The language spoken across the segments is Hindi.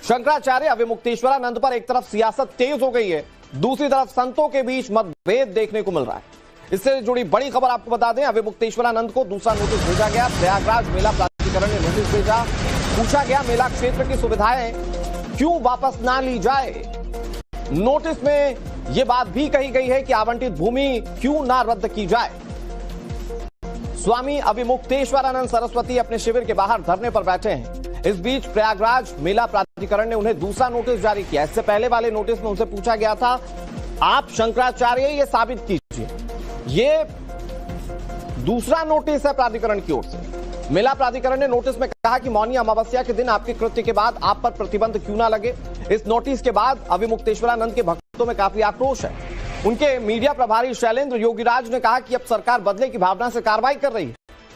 शंकराचार्य अविमुक्तेश्वरानंद पर एक तरफ सियासत तेज हो गई है, दूसरी तरफ संतों के बीच मतभेद देखने को मिल रहा है। इससे जुड़ी बड़ी खबर आपको बता दें, अविमुक्तेश्वरानंद को दूसरा नोटिस भेजा गया। प्रयागराज मेला प्राधिकरण ने नोटिस भेजा। पूछा गया मेला क्षेत्र की सुविधाएं क्यों वापस ना ली जाए। नोटिस में यह बात भी कही गई है कि आवंटित भूमि क्यों ना रद्द की जाए। स्वामी अविमुक्तेश्वरानंद सरस्वती अपने शिविर के बाहर धरने पर बैठे हैं। इस बीच प्रयागराज मेला प्राधिकरण ने उन्हें दूसरा नोटिस जारी किया। इससे पहले वाले नोटिस में उनसे पूछा गया था, आप शंकराचार्य ये साबित कीजिए। ये दूसरा नोटिस है प्राधिकरण की ओर से। मेला प्राधिकरण ने नोटिस में कहा कि मौनी अमावस्या के दिन आपके कृत्य के बाद आप पर प्रतिबंध क्यों ना लगे। इस नोटिस के बाद अविमुक्तेश्वरानंद के भक्तों में काफी आक्रोश है। उनके मीडिया प्रभारी शैलेंद्र योगीराज ने कहा कि अब सरकार बदले की भावना से कार्रवाई कर रही है।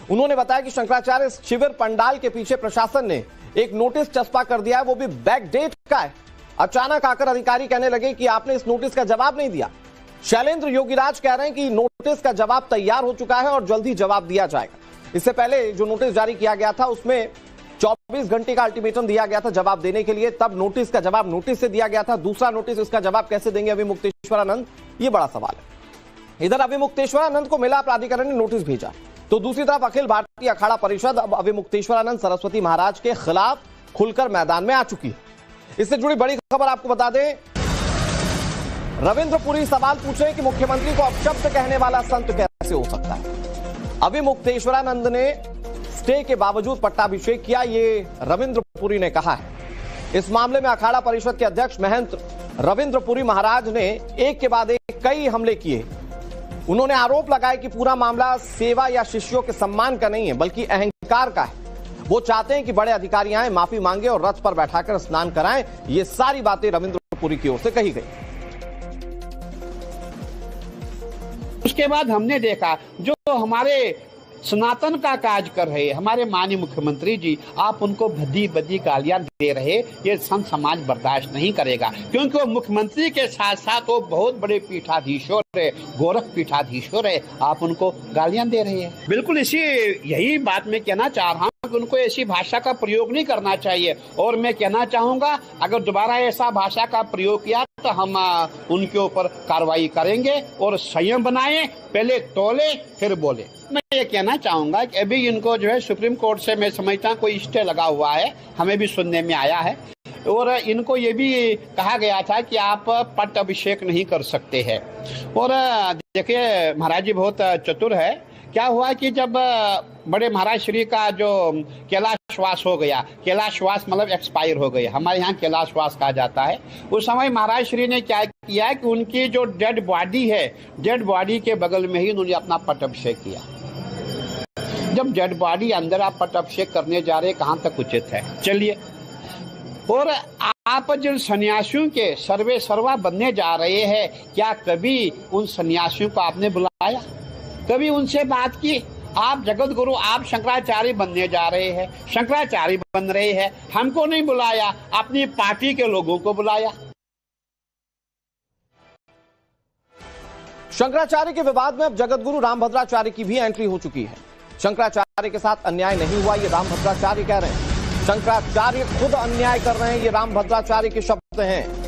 उन्होंने बताया कि शंकराचार्य शिविर पंडाल के पीछे प्रशासन ने एक नोटिस चस्पा कर दिया है, वो भी बैकडेट का है। अचानक आकर अधिकारी कहने लगे कि आपने इस नोटिस का जवाब नहीं दिया। शैलेंद्र योगीराज कह रहे हैं कि नोटिस का जवाब तैयार हो चुका है और जल्द ही जवाब दिया जाएगा। इससे पहले जो नोटिस जारी किया गया था उसमें 24 घंटे का अल्टीमेटम दिया गया था जवाब देने के लिए। तब नोटिस का जवाब नोटिस से दिया गया था। दूसरा नोटिस, इसका जवाब कैसे देंगे अविमुक्तेश्वरानंद, ये बड़ा सवाल है। इधर अविमुक्तेश्वरानंद को मेला प्राधिकरण ने नोटिस भेजा, तो दूसरी तरफ अखिल भारतीय अखाड़ा परिषद अब अविमुक्तेश्वरानंद सरस्वती महाराज के खिलाफ खुलकर मैदान में आ चुकी है। इससे जुड़ी बड़ी खबर आपको बता दें, रविंद्र पुरी सवाल पूछे कि मुख्यमंत्री को अपशब्द कहने वाला संत कैसे हो सकता है। अविमुक्तेश्वरानंद ने स्टे के बावजूद पट्टाभिषेक किया, ये रविंद्र पुरी ने कहा है। इस मामले में अखाड़ा परिषद के अध्यक्ष महंत रविंद्र पुरी महाराज ने एक के बाद एक कई हमले किए। उन्होंने आरोप लगाया कि पूरा मामला सेवा या शिष्यों के सम्मान का नहीं है, बल्कि अहंकार का है। वो चाहते हैं कि बड़े अधिकारी आए, माफी मांगे और रथ पर बैठाकर स्नान कराएं। ये सारी बातें रविंद्र पुरी की ओर से कही गई। उसके बाद हमने देखा जो हमारे सनातन का काज कर रहे हमारे माननीय मुख्यमंत्री जी, आप उनको भद्दी भद्दी गालियां दे रहे, ये संत समाज बर्दाश्त नहीं करेगा। क्योंकि वो मुख्यमंत्री के साथ साथ वो बहुत बड़े पीठाधीश्वर है, गोरख पीठाधीश्वर है, आप उनको गालियां दे रहे हैं। बिल्कुल यही बात मैं कहना चाह रहा हूँ कि उनको ऐसी भाषा का प्रयोग नहीं करना चाहिए। और मैं कहना चाहूंगा, अगर दोबारा ऐसा भाषा का प्रयोग किया तो हम उनके ऊपर कार्रवाई करेंगे और संयम बनाए, पहले तोले फिर बोले। मैं ये कहना चाहूंगा कि अभी इनको जो है सुप्रीम कोर्ट से मैं समझता हूँ कोई स्टे लगा हुआ है, हमें भी सुनने में आया है। और इनको ये भी कहा गया था कि आप पट अभिषेक नहीं कर सकते हैं। और देखिए महाराज जी बहुत चतुर है। क्या हुआ कि जब बड़े महाराज श्री का जो कैलाशवास हो गया, कैलाशवास मतलब एक्सपायर हो गया, हमारे यहाँ कैलाशवास कहा जाता है। उस समय महाराज श्री ने क्या किया कि उनकी जो डेड बॉडी है, डेड बॉडी के बगल में ही उन्होंने अपना पट अभिषेक किया। जब डेड बॉडी अंदर आप पट अभिषेक करने जा रहे, कहाँ तक उचित है? चलिए। और आप जिन सन्यासियों के सर्वे सर्वा बनने जा रहे हैं, क्या कभी उन सन्यासियों को आपने बुलाया? कभी उनसे बात की? आप जगत गुरु, आप शंकराचार्य बनने जा रहे हैं, शंकराचार्य बन रहे हैं, हमको नहीं बुलाया, अपनी पार्टी के लोगों को बुलाया। शंकराचार्य के विवाद में अब जगतगुरु रामभद्राचार्य की भी एंट्री हो चुकी है। शंकराचार्य के साथ अन्याय नहीं हुआ, ये रामभद्राचार्य कह रहे हैं। शंकराचार्य खुद अन्याय कर रहे हैं, ये रामभद्राचार्य के शब्द हैं।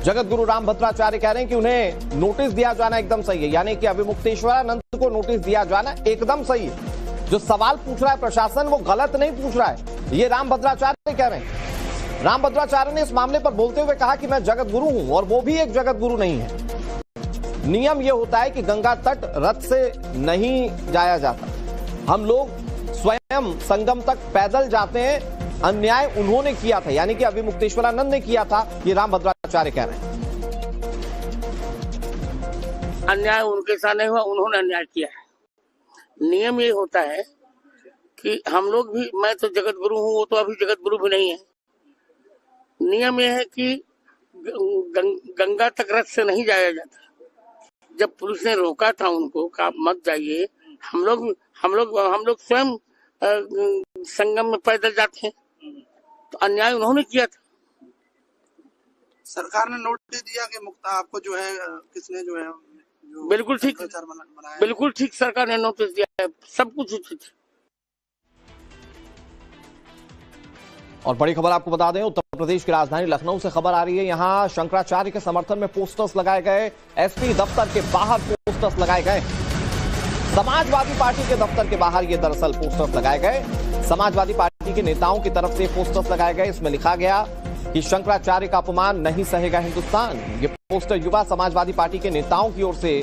जगतगुरु रामभद्राचार्य कह रहे हैं कि उन्हें नोटिस दिया जाना एकदम सही है, यानी कि अविमुक्तेश्वरानंद को नोटिस दिया जाना एकदम सही है। जो सवाल पूछ रहा है प्रशासन, वो गलत नहीं पूछ रहा है, ये रामभद्राचार्य कह रहे हैं। रामभद्राचार्य ने इस मामले पर बोलते हुए कहा कि मैं जगतगुरु हूं और वो भी एक जगतगुरु नहीं है। नियम यह होता है कि गंगा तट रथ से नहीं जाया जाता, हम लोग स्वयं संगम तक पैदल जाते हैं। अन्याय उन्होंने किया था, यानी कि अविमुक्तेश्वरानंद ने किया था, ये रामभद्राचार्य कह रहे हैं। अन्याय उनके साथ नहीं हुआ, उन्होंने अन्याय किया है। नियम ये होता है कि हम लोग भी, मैं तो जगत गुरु हूँ, वो तो अभी जगत गुरु भी नहीं है। नियम ये है कि गंगा तक रथ से नहीं जाया जाता। जब पुलिस ने रोका था उनको, कहा मत जाइए, हम लोग स्वयं संगम में पैदल जाते हैं, तो अन्याय उन्होंने किया था। सरकार ने नोटिस दिया कि मुक्ता आपको जो है किसने जो है बिल्कुल ठीक, बिल्कुल ठीक, सरकार ने नोटिस दिया है, सब कुछ उचित है। और बड़ी खबर आपको बता दें, उत्तर प्रदेश की राजधानी लखनऊ से खबर आ रही है। यहां शंकराचार्य के समर्थन में पोस्टर्स लगाए गए, एसपी दफ्तर के बाहर पोस्टर्स लगाए गए। समाजवादी पार्टी के दफ्तर के बाहर ये दरअसल पोस्टर्स लगाए गए। समाजवादी पार्टी के नेताओं की तरफ से पोस्टर्स लगाए गए। इसमें लिखा गया कि शंकराचार्य का अपमान नहीं सहेगा हिंदुस्तान। ये पोस्टर युवा समाजवादी पार्टी के नेताओं की ओर से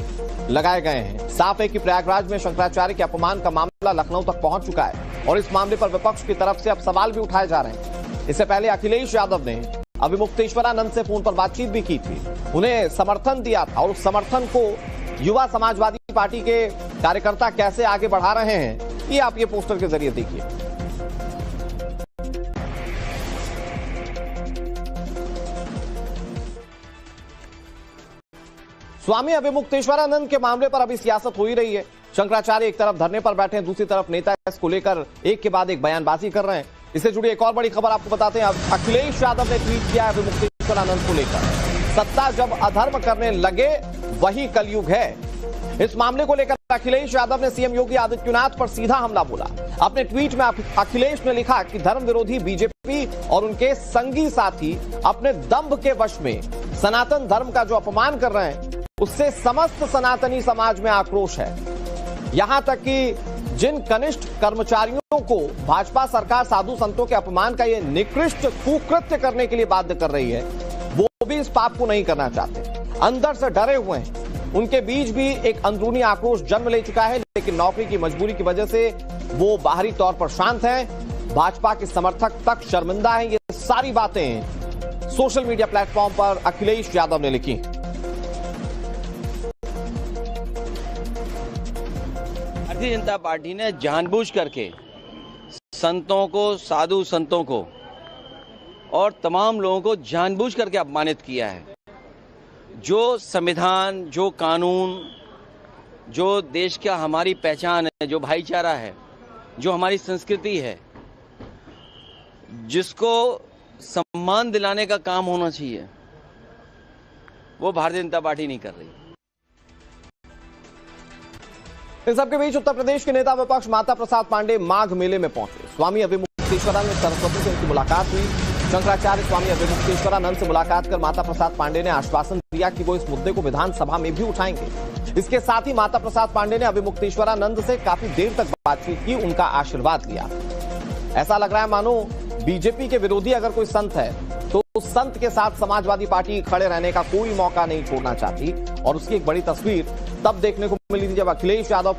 लगाए गए हैं। साफ है कि प्रयागराज में शंकराचार्य के अपमान का मामला लखनऊ तक पहुंच चुका है और इस मामले पर विपक्ष की तरफ से अब सवाल भी उठाए जा रहे हैं। इससे पहले अखिलेश यादव ने अभिमुक्तेश्वरानंद से फोन पर बातचीत भी की थी, उन्हें समर्थन दिया था और उस समर्थन को युवा समाजवादी पार्टी के कार्यकर्ता कैसे आगे बढ़ा रहे हैं, ये आप ये पोस्टर के जरिए देखिए। स्वामी अभिमुक्तेश्वरानंद के मामले पर अभी सियासत हो ही रही है। शंकराचार्य एक तरफ धरने पर बैठे हैं, दूसरी तरफ नेता इसको लेकर एक के बाद एक बयानबाजी कर रहे हैं। इससे जुड़ी एक और बड़ी खबर आपको बताते हैं। अब अखिलेश यादव ने ट्वीट किया है अभिमुक्तेश्वरानंद को लेकर, सत्ता जब अधर्म करने लगे वही कलयुग है। इस मामले को लेकर अखिलेश यादव ने सीएम योगी आदित्यनाथ पर सीधा हमला बोला। अपने ट्वीट में अखिलेश ने लिखा कि धर्म विरोधी बीजेपी और उनके संगी साथी अपने दंभ के वश में सनातन धर्म का जो अपमान कर रहे हैं, उससे समस्त सनातनी समाज में आक्रोश है। यहां तक कि जिन कनिष्ठ कर्मचारियों को भाजपा सरकार साधु संतों के अपमान का यह निकृष्ट कुकृत्य करने के लिए बाध्य कर रही है, वो भी इस पाप को नहीं करना चाहते, अंदर से डरे हुए हैं। उनके बीच भी एक अंदरूनी आक्रोश जन्म ले चुका है, लेकिन नौकरी की मजबूरी की वजह से वो बाहरी तौर पर शांत हैं। भाजपा के समर्थक तक शर्मिंदा हैं। ये सारी बातें सोशल मीडिया प्लेटफॉर्म पर अखिलेश यादव ने लिखी। भारतीय जनता पार्टी ने जानबूझ करके संतों को, साधु संतों को और तमाम लोगों को जानबूझ करके अपमानित किया है। जो संविधान, जो कानून, जो देश का हमारी पहचान है, जो भाईचारा है, जो हमारी संस्कृति है, जिसको सम्मान दिलाने का काम होना चाहिए, वो भारतीय जनता पार्टी नहीं कर रही। इन सबके बीच उत्तर प्रदेश के नेता विपक्ष माता प्रसाद पांडे माघ मेले में पहुंचे। स्वामी अभिमुक्तेश्वरानंद सरस्वती से उनकी मुलाकात हुई। शंकराचार्य स्वामी अभिमुक्तेश्वरानंद से मुलाकात कर माता प्रसाद पांडे ने आश्वासन दिया कि वो इस मुद्दे को विधानसभा में भी उठाएंगे। इसके साथ ही माता प्रसाद पांडे ने अभिमुक्तेश्वरानंद से काफी देर तक बातचीत की, उनका आशीर्वाद लिया। ऐसा लग रहा है मानो बीजेपी के विरोधी अगर कोई संत है तो उस संत के साथ समाजवादी पार्टी खड़े रहने का कोई मौका नहीं छोड़ना चाहती। और उसकी एक बड़ी तस्वीर तब देखने को मिली थी जब अखिलेश यादव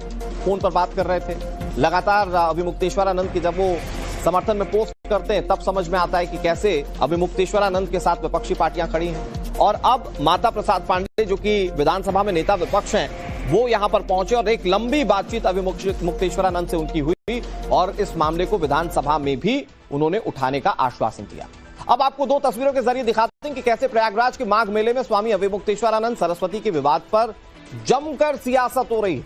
फोन पर बात कर रहे थे। लगातार अभिमुक्तेश्वरानंद की जब वो समर्थन में पोस्ट करते हैं, तब समझ में आता है कि कैसे अभिमुक्तेश्वरानंद के साथ विपक्षी पार्टियां खड़ी हैं। और अब माता प्रसाद पांडे जो कि विधानसभा में नेता विपक्ष हैं, वो यहां पर पहुंचे और एक लंबी बातचीत अभिमुक्तेश्वरानंद से उनकी हुई और इस मामले को विधानसभा में भी उन्होंने उठाने का आश्वासन दिया। अब आपको दो तस्वीरों के जरिए दिखाते हैं कि कैसे प्रयागराज के माघ मेले में स्वामी अभिमुक्तेश्वरानंद सरस्वती के विवाद पर जमकर सियासत हो रही है।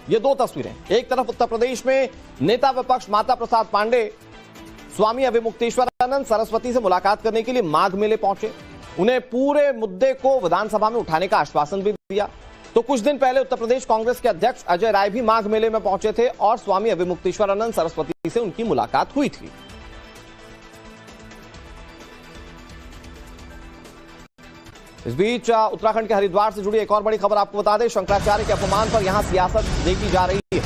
ये दो तस्वीरें, एक तरफ उत्तर प्रदेश में नेता विपक्ष माता प्रसाद पांडे स्वामी अभिमुक्तेश्वरानंद सरस्वती से मुलाकात करने के लिए माघ मेले पहुंचे। उन्हें पूरे मुद्दे को विधानसभा में उठाने का आश्वासन भी दिया। तो कुछ दिन पहले उत्तर प्रदेश कांग्रेस के अध्यक्ष अजय राय भी माघ मेले में पहुंचे थे और स्वामी अभिमुक्तेश्वरानंद सरस्वती से उनकी मुलाकात हुई थी। इस बीच उत्तराखंड के हरिद्वार से जुड़ी एक और बड़ी खबर आपको बता दें। शंकराचार्य के अपमान पर यहां सियासत देखी जा रही है।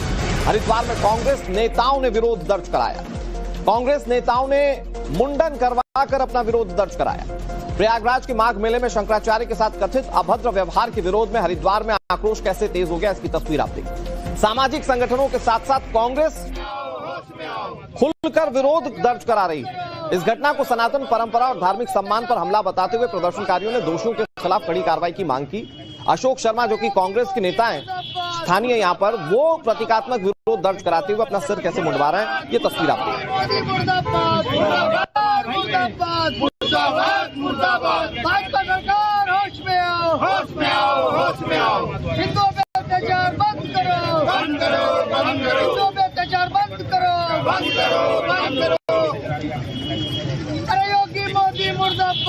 हरिद्वार में कांग्रेस नेताओं ने विरोध दर्ज कराया। कांग्रेस नेताओं ने मुंडन करवाकर अपना विरोध दर्ज कराया। प्रयागराज के माघ मेले में शंकराचार्य के साथ कथित अभद्र व्यवहार के विरोध में हरिद्वार में आक्रोश कैसे तेज हो गया, इसकी तस्वीर आप देखिए। सामाजिक संगठनों के साथ साथ कांग्रेस खुलकर विरोध दर्ज करा रही है। इस घटना को सनातन परंपरा और धार्मिक सम्मान पर हमला बताते हुए प्रदर्शनकारियों ने दोषियों के खिलाफ कड़ी कार्रवाई की मांग की। अशोक शर्मा जो कि कांग्रेस के नेता हैं स्थानीय यहां पर, वो प्रतीकात्मक विरोध दर्ज कराते हुए अपना सिर कैसे मुंडवा रहे हैं, ये तस्वीर आप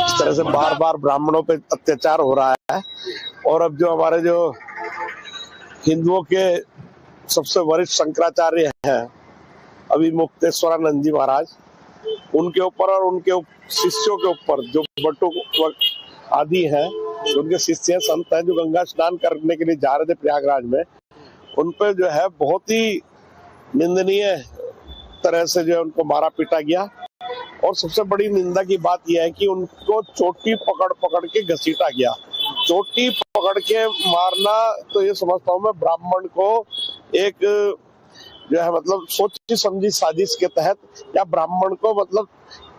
इस तरह से बार बार ब्राह्मणों पे अत्याचार हो रहा है। और अब जो हमारे जो हिंदुओं के सबसे वरिष्ठ शंकराचार्य हैं अभिमुक्तेश्वरानंद जी महाराज, उनके ऊपर और उनके शिष्यों के ऊपर, जो बटुक आदि हैं, उनके शिष्य संत हैं जो गंगा स्नान करने के लिए जा रहे थे प्रयागराज में, उन पर जो है बहुत ही निंदनीय तरह से जो है उनको मारा पीटा गया। और सबसे बड़ी निंदा की बात यह है कि उनको चोटी पकड़ पकड़ के घसीटा गया। चोटी पकड़ के मारना तो ये समझता हूँ मैं ब्राह्मण को एक जो है मतलब सोची समझी साजिश के तहत या ब्राह्मण को मतलब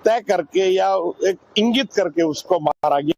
तय करके या एक इंगित करके उसको मारा गया।